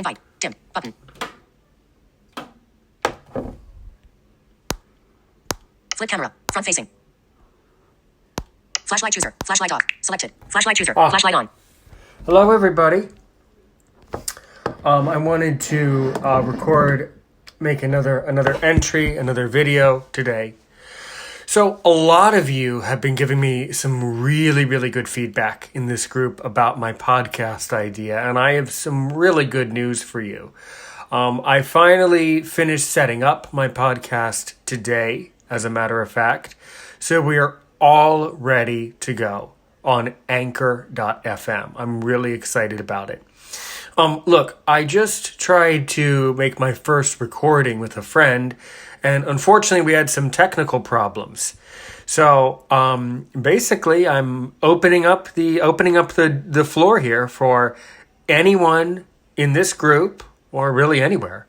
Invite. Dim. Button. Flip camera. Front facing. Flashlight chooser. Flashlight off. Selected. Flashlight chooser. Flashlight on. Hello, everybody. I wanted to make another entry, another video today. So a lot of you have been giving me some really, really good feedback in this group about my podcast idea, and I have some really good news for you. I finally finished setting up my podcast today, as a matter of fact. So we are all ready to go on Anchor.fm. I'm really excited about it. Look, I just tried to make my first recording with a friend, and unfortunately we had some technical problems. So basically I'm opening up the floor here for anyone in this group, or really anywhere,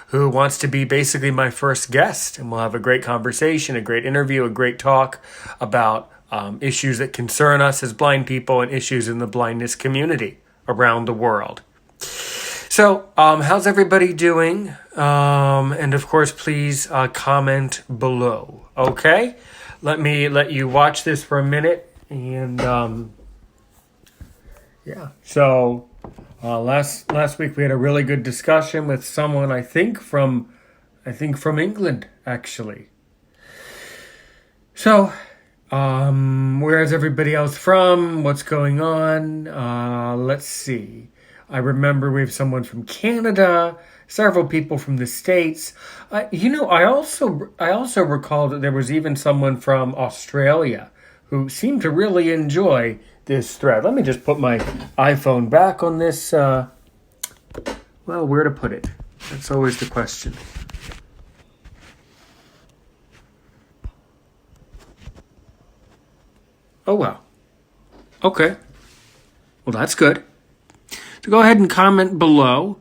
who wants to be basically my first guest. And we'll have a great conversation, a great interview, a great talk about issues that concern us as blind people and issues in the blindness community around the world. So, how's everybody doing? And of course, please comment below. Okay? Let me let you watch this for a minute. And yeah. So last week we had a really good discussion with someone I think from England, actually. So, where is everybody else from? What's going on? Let's see. I remember we have someone from Canada, several people from the States. I also recall that there was even someone from Australia who seemed to really enjoy this thread. Let me just put my iPhone back on this. Well, where to put it? That's always the question. Oh, well. Okay. Well, that's good. So go ahead and comment below.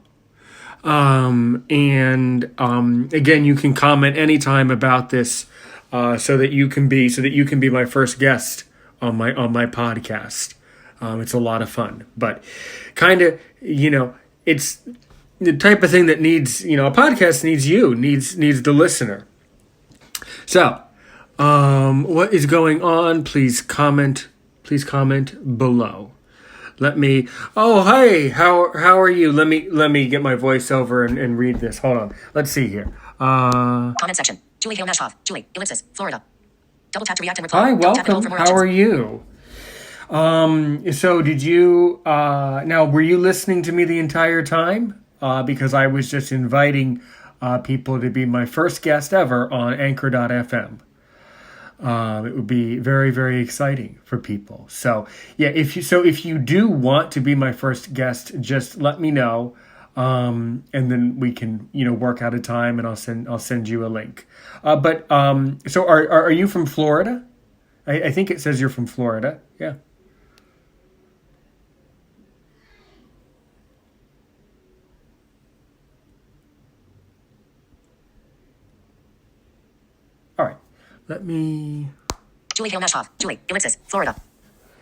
Again, you can comment anytime about this, so that you can be my first guest on my podcast. It's a lot of fun, but kind of, it's the type of thing that needs, a podcast needs the listener. So, what is going on? Please comment below. Hey, how are you? Let me get my voiceover and read this. Hold on. Let's see here. Comment section. Julie Hale Nashov. Julie, ellipsis, Florida. Double tap to react and reply. Hi, welcome. How are you? So did you, now were you listening to me the entire time? Because I was just inviting people to be my first guest ever on Anchor.fm. It would be very, very exciting for people. So yeah, if you do want to be my first guest, just let me know, and then we can work out a time, and I'll send you a link. So are you from Florida? I think it says you're from Florida. Yeah. All right. Let me... Julie Hale Nashov. Julie, ellipsis, Florida.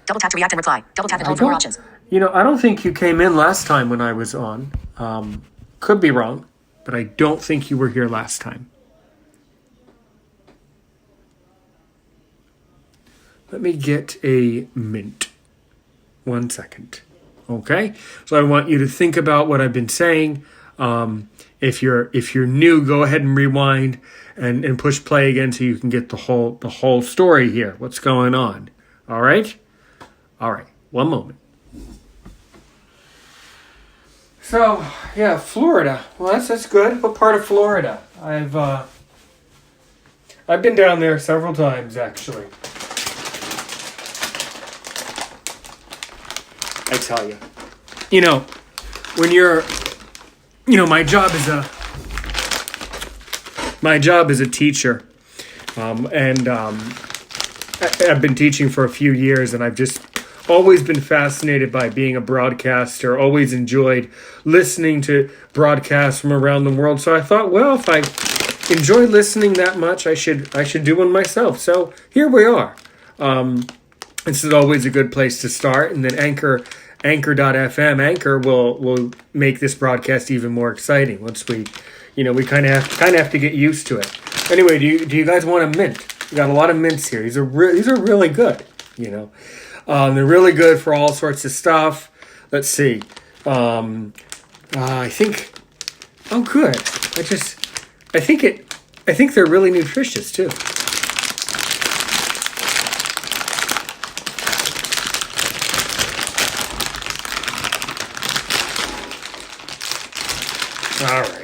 Double tap to react and reply. Double tap and hold for more options. I don't think you came in last time when I was on. Could be wrong, but I don't think you were here last time. Let me get a mint. 1 second. Okay? So I want you to think about what I've been saying. If you're new, go ahead and rewind and push play again so you can get the whole story here. What's going on? All right? All right. 1 moment. So, yeah, Florida. Well, that's good. What part of Florida? I've been down there several times, actually. I tell you. When you're my job is a teacher, and I've been teaching for a few years, and I've just always been fascinated by being a broadcaster, always enjoyed listening to broadcasts from around the world. So I thought, well, if I enjoy listening that much, I should do one myself. So here we are. This is always a good place to start. And then Anchor Anchor.fm. Anchor will make this broadcast even more exciting once we kind of have to get used to it. Anyway, do you guys want a mint? We got a lot of mints here. These are really good. They're really good for all sorts of stuff. Let's see. I think. Oh, good. I think they're really nutritious too. All right.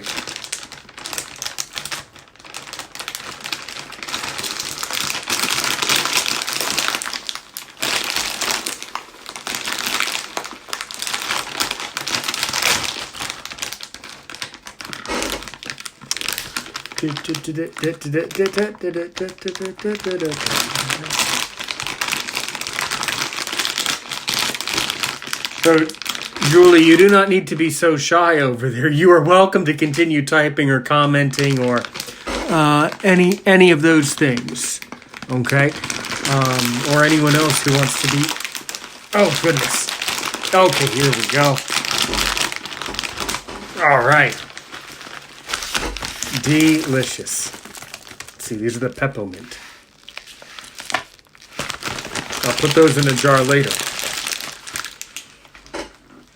So, Julie, you do not need to be so shy over there. You are welcome to continue typing or commenting or any of those things, okay? Or anyone else who wants to be. Oh goodness. Okay, here we go. All right. Delicious. Let's see, these are the peppermint. I'll put those in a jar later.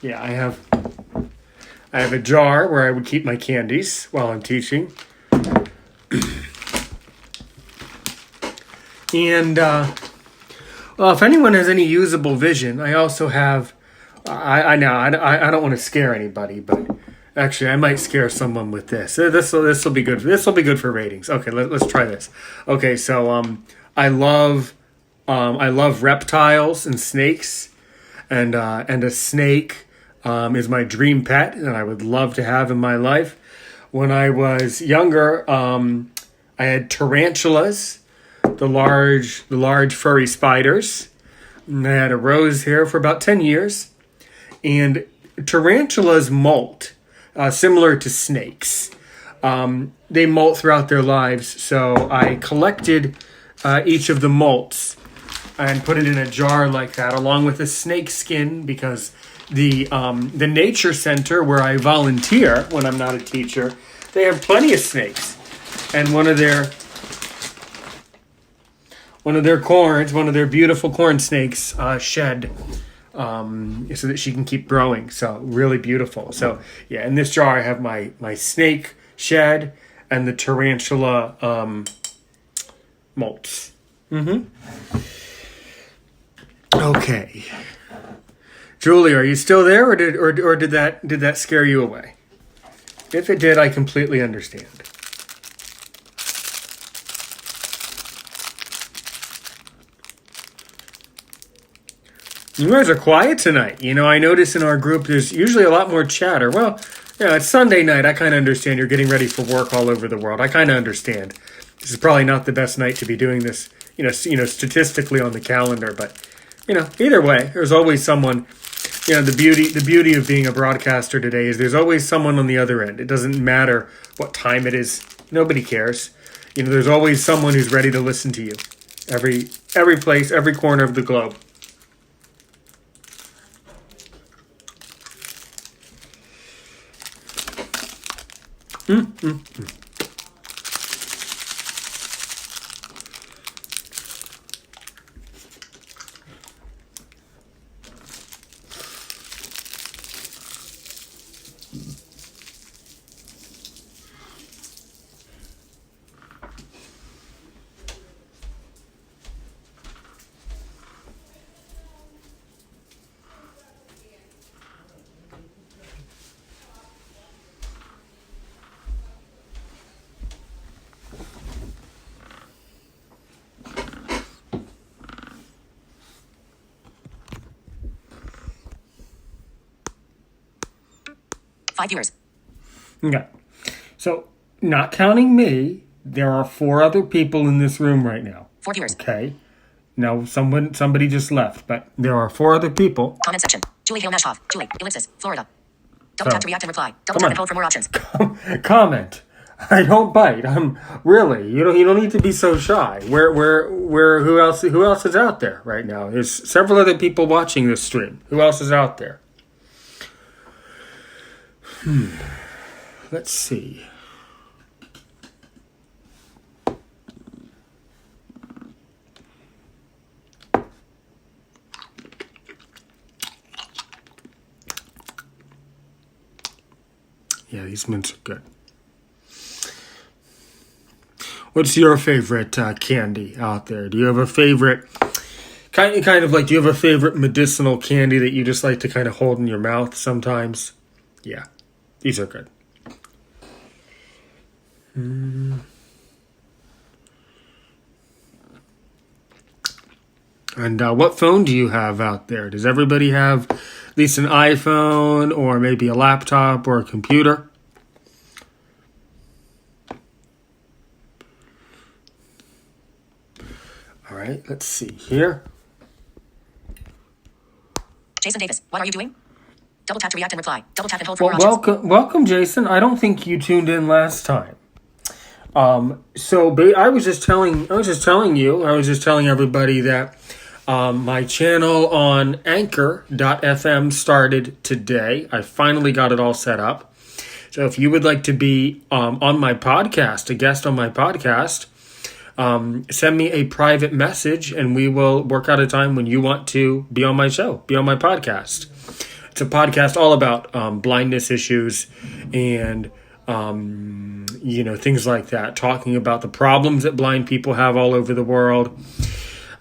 Yeah, I have a jar where I would keep my candies while I'm teaching. And well, if anyone has any usable vision, I also have. I know I don't want to scare anybody, but actually I might scare someone with this. This will be good. This will be good for ratings. Okay, let's try this. Okay, so I love reptiles and snakes, and a snake is my dream pet, and I would love to have in my life. When I was younger, I had tarantulas, the large furry spiders. And I had a rose here for about 10 years. And tarantulas molt, similar to snakes. They molt throughout their lives, so I collected each of the molts and put it in a jar like that, along with a snake skin, because the nature center where I volunteer when I'm not a teacher, they have plenty of snakes, and one of their beautiful corn snakes shed, so that she can keep growing. So really beautiful. So yeah, in this jar I have my snake shed and the tarantula molts. Okay. Julie, are you still there, or did that scare you away? If it did, I completely understand. You guys are quiet tonight. I notice in our group there's usually a lot more chatter. Well, yeah, it's Sunday night. I kind of understand you're getting ready for work all over the world. I kind of understand. This is probably not the best night to be doing this, statistically on the calendar, but either way, there's always someone. The beauty of being a broadcaster today is there's always someone on the other end. It doesn't matter what time it is. Nobody cares. There's always someone who's ready to listen to you. Every place, every corner of the globe. Five viewers. Okay. So, not counting me, there are 4 other people in this room right now. 4 viewers. Okay. No, somebody just left, but there are 4 other people. Comment section. Julie Hale Nashov. Julie, ellipsis, Florida. Double tap to react and reply. Double tap and hold for more options. Comment. I don't bite. I'm really. You don't need to be so shy. Who else is out there right now? There's several other people watching this stream. Who else is out there? Let's see. Yeah, these mints are good. What's your favorite candy out there? Do you have a favorite kind of like? Do you have a favorite medicinal candy that you just like to kind of hold in your mouth sometimes? Yeah, these are good. And what phone do you have out there? Does everybody have at least an iPhone or maybe a laptop or a computer? All right, let's see here. Jason Davis, what are you doing? Double tap to react and reply. Double tap and hold for more options. Welcome, Jason. I don't think you tuned in last time. I was just telling everybody that my channel on Anchor.fm started today. I finally got it all set up. So if you would like to be on my podcast, a guest on my podcast, send me a private message and we will work out a time when you want to be on my show, be on my podcast. It's a podcast all about blindness issues and things like that, talking about the problems that blind people have all over the world,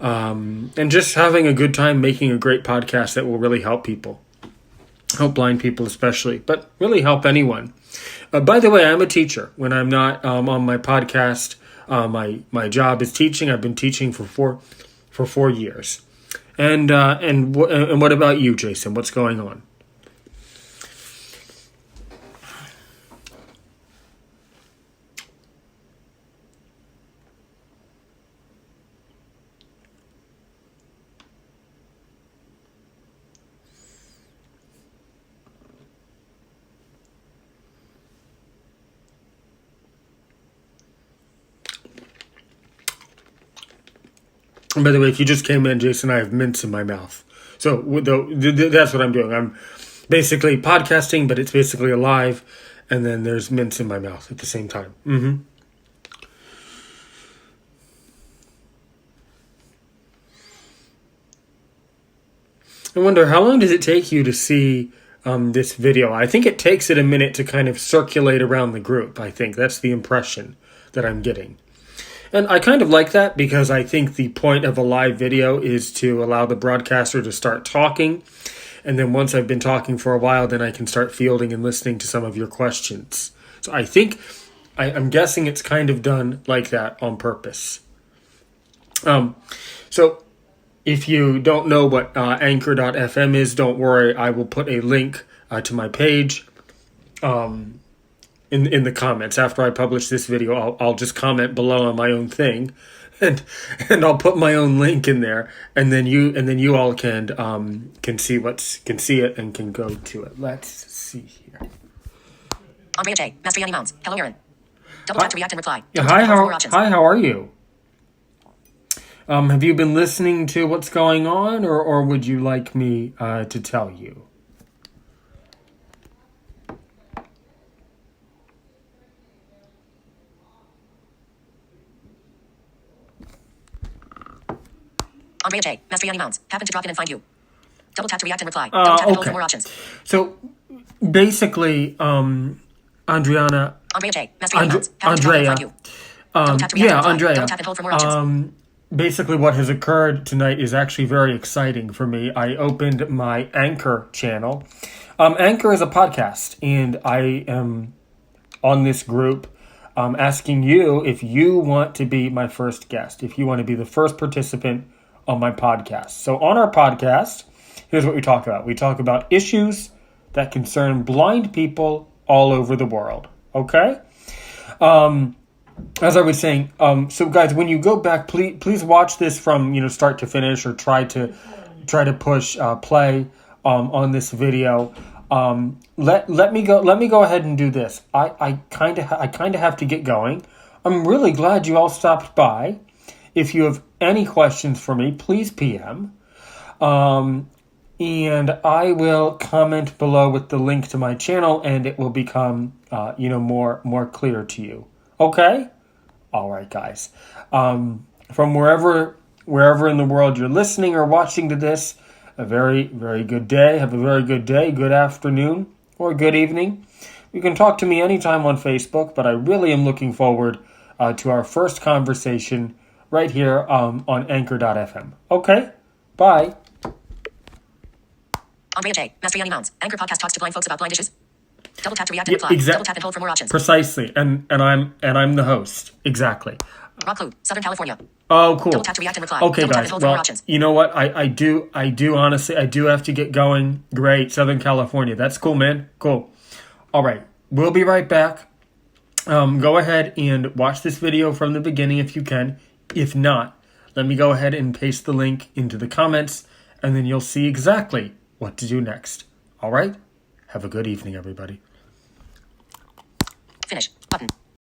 and just having a good time making a great podcast that will really help people, help blind people especially, but really help anyone. By the way, I'm a teacher. When I'm not on my podcast, my job is teaching. I've been teaching for 4 years. And what about you, Jason? What's going on? And by the way, if you just came in, Jason, I have mints in my mouth. So that's what I'm doing. I'm basically podcasting, but it's basically alive. And then there's mints in my mouth at the same time. I wonder, how long does it take you to see this video? I think it takes it a minute to kind of circulate around the group. I think that's the impression that I'm getting. And I kind of like that because I think the point of a live video is to allow the broadcaster to start talking. And then once I've been talking for a while, then I can start fielding and listening to some of your questions. So I think, I'm guessing it's kind of done like that on purpose. So if you don't know what Anchor.fm is, don't worry. I will put a link to my page in the comments. After I publish this video, I'll just comment below on my own thing, and I'll put my own link in there, and then you all can see it and can go to it. Let's see here. Andrea J. Mastriani Mounds. Hello, Aaron. Double tap to react and reply. Hi, how are you? Have you been listening to what's going on, or would you like me to tell you? Andrea J. Mastriani Mounds. Happen to drop in and find you. Double tap to react and reply. Double tap and hold for more options. So basically, Andrea J. Mastriani Mounds. Happen to drop in and find you. Double tap to react and reply. Andrea. Double tap and hold for more options. Basically what has occurred tonight is actually very exciting for me. I opened my Anchor channel. Anchor is a podcast, and I am on this group asking you if you want to be my first guest, if you want to be the first participant on my podcast. So on our podcast, here's what we talk about. We talk about issues that concern blind people all over the world. Okay? As I was saying, so guys, when you go back, please watch this from start to finish, or try to push play on this video. Let me go ahead and do this. I kind of have to get going. I'm really glad you all stopped by. If you have any questions for me, please PM. And I will comment below with the link to my channel, and it will become, more clear to you. Okay? All right, guys. From wherever in the world you're listening or watching to this, a very, very good day. Have a very good day, good afternoon, or good evening. You can talk to me anytime on Facebook, but I really am looking forward to our first conversation right here on Anchor.fm. Okay? Bye. Andrea J. Mastriani Mounds. Anchor podcast talks to blind folks about blind issues. Double tap to react and reply. Double tap and hold for more options. Precisely. And I'm the host. Exactly. Rock Clue, Southern California. Oh, cool. Double tap to react and reply. Okay, Double tap guys. and hold for more options. You know what? I do honestly, I do have to get going. Great. Southern California. That's cool, man. Cool. All right. We'll be right back. Go ahead and watch this video from the beginning if you can. If not, let me go ahead and paste the link into the comments, and then you'll see exactly what to do next. All right? Have a good evening, everybody. Finish. Button.